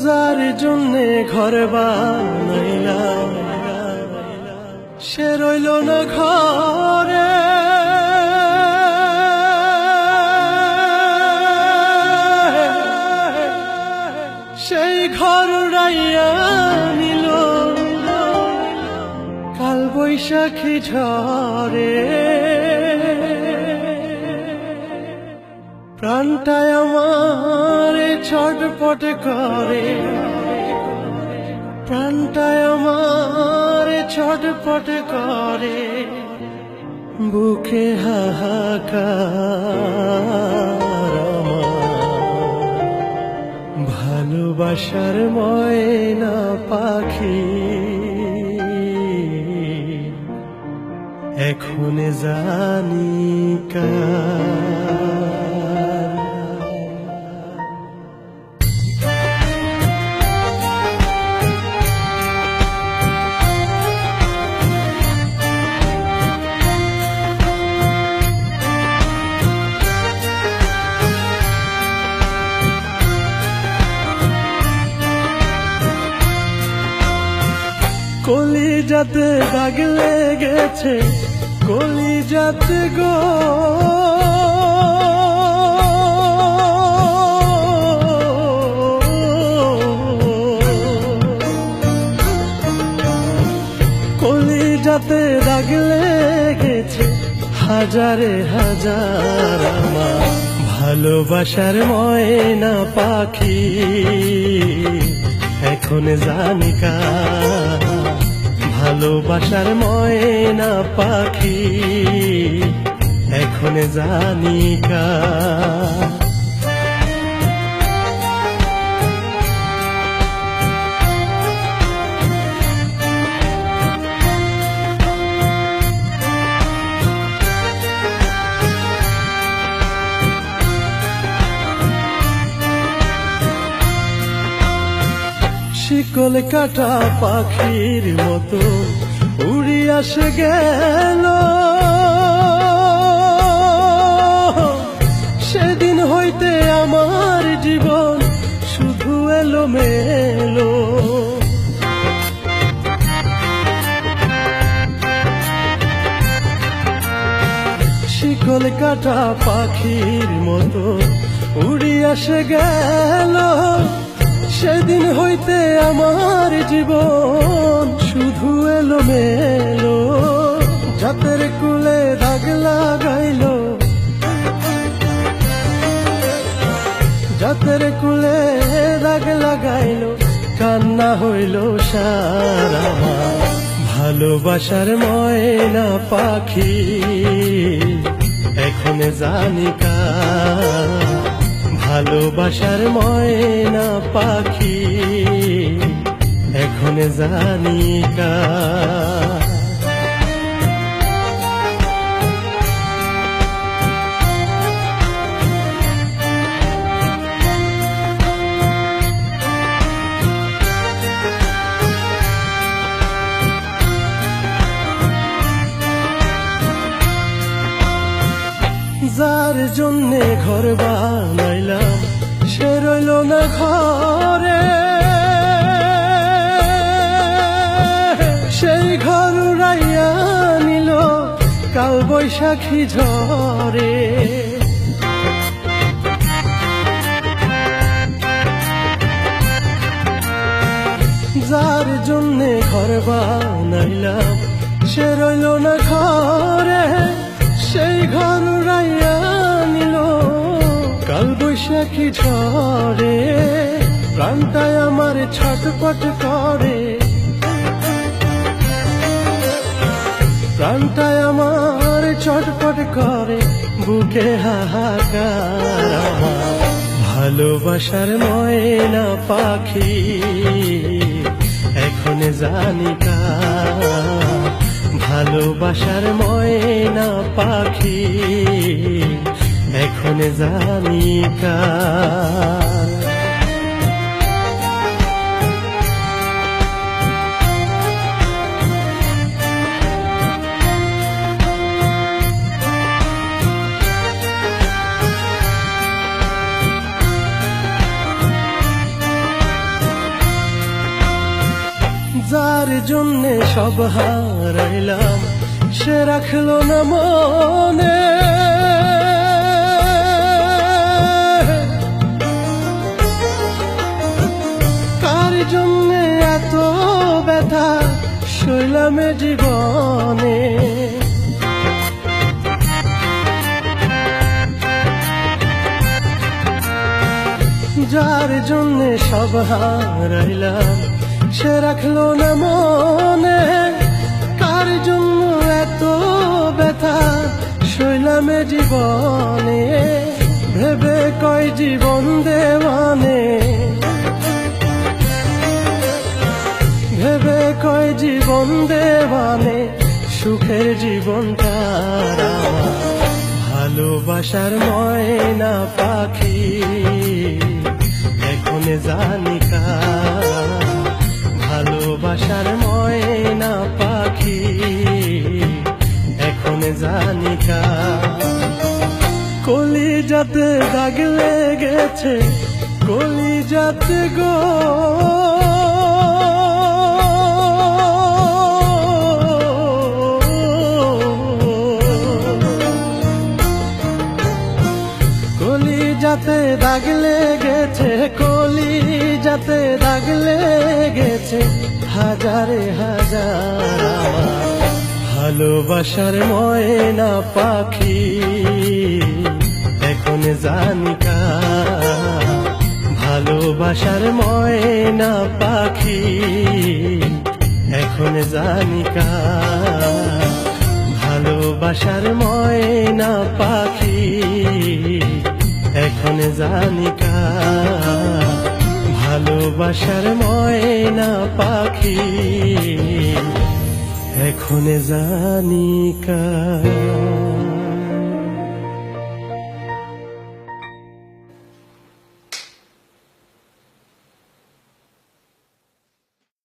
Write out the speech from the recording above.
যার জন্যে ঘর বানাইলাম সে রইল না ঘরে, সেই ঘর উড়াইয়া নিল কাল বৈশাখী ঝড়ে। প্রাণটায় আমার ছটপট করে, প্রাণটায় আমার ছটপট করে, বুকে হাহাকার আমার ভালোবাসার ময়না পাখি এখন জানি কার। কলিজাতে দাগ লেগেছে, কলিজাতে গো, কলিজাতে দাগ লেগেছে, হাজারে হাজার আমার ভালোবাসার ময়না পাখি এখন জানি কার। ভালোবাসার ময়না পাখি এখন জানি কার। শিকল কাটা পাখির মতো উড়িয়া সে গেল, সেদিন হইতে আমার জীবন শুধু এলোমেলো। শিকল কাটা পাখির মতো উড়িয়া সে গেল, সেদিন হইতে আমার জীবন শুধু এলোমেলো। জাতের কুলে দাগ লাগাইল, জাতের কুলে দাগ লাগাইল, কান্না হইল সারা ভালোবাসার ময়না পাখি এখন জানি কার। ভালোবাসার ময়না পাখি এখন জানি কার। যার জন্যে ঘর বানাইলাম সে রইল না ঘরে, সেই ঘর উড়াইয়া নিল কাল বৈশাখী ঝড়ে। যার জন্যে ঘর বানাইলাম সে রইল না ঘরে, সেই ঘর উড়াইয়া নিল কাল বৈশাখী ঝড়ে। প্রাণটায় আমার ছটপট করে, প্রাণটায় আমার চটপট করে বুকে হাহাকার আমার ভালোবাসার ময়না পাখি এখন জানি কার ভালোবাসার ময়না পাখি এখন জানি কার যার জন্যে সব হারাইলাম সে রাখলো না মনে কার জন্যে এত ব্যথা সইলাম জীবনে যার জন্যে সব হারাইলাম সে রাখলো না মনে কার জন্য এত ব্যথা সইলাম জীবনে ভেবে কয় জীবন দেওয়ানে ভেবে কয় জীবন দেওয়ানে সুখের জীবন তারা ভালোবাসার ময়না পাখি এখন জানি কার ভালোবাসার ময়না পাখি এখন জানি কার কলিজাতে দাগ লেগেছে কলিজাতে গো কলিজাতে দাগ লেগেছে কলিজাতে দাগ লেগেছে হাজারে হাজার ভালোবাসার ময়না পাখি এখন জানি কার ভালোবাসার ময়না পাখি এখন জানি কার ভালোবাসার ময়না পাখি এখন জানি কার ভালোবাসার ময়না পাখি এখন জানি কার।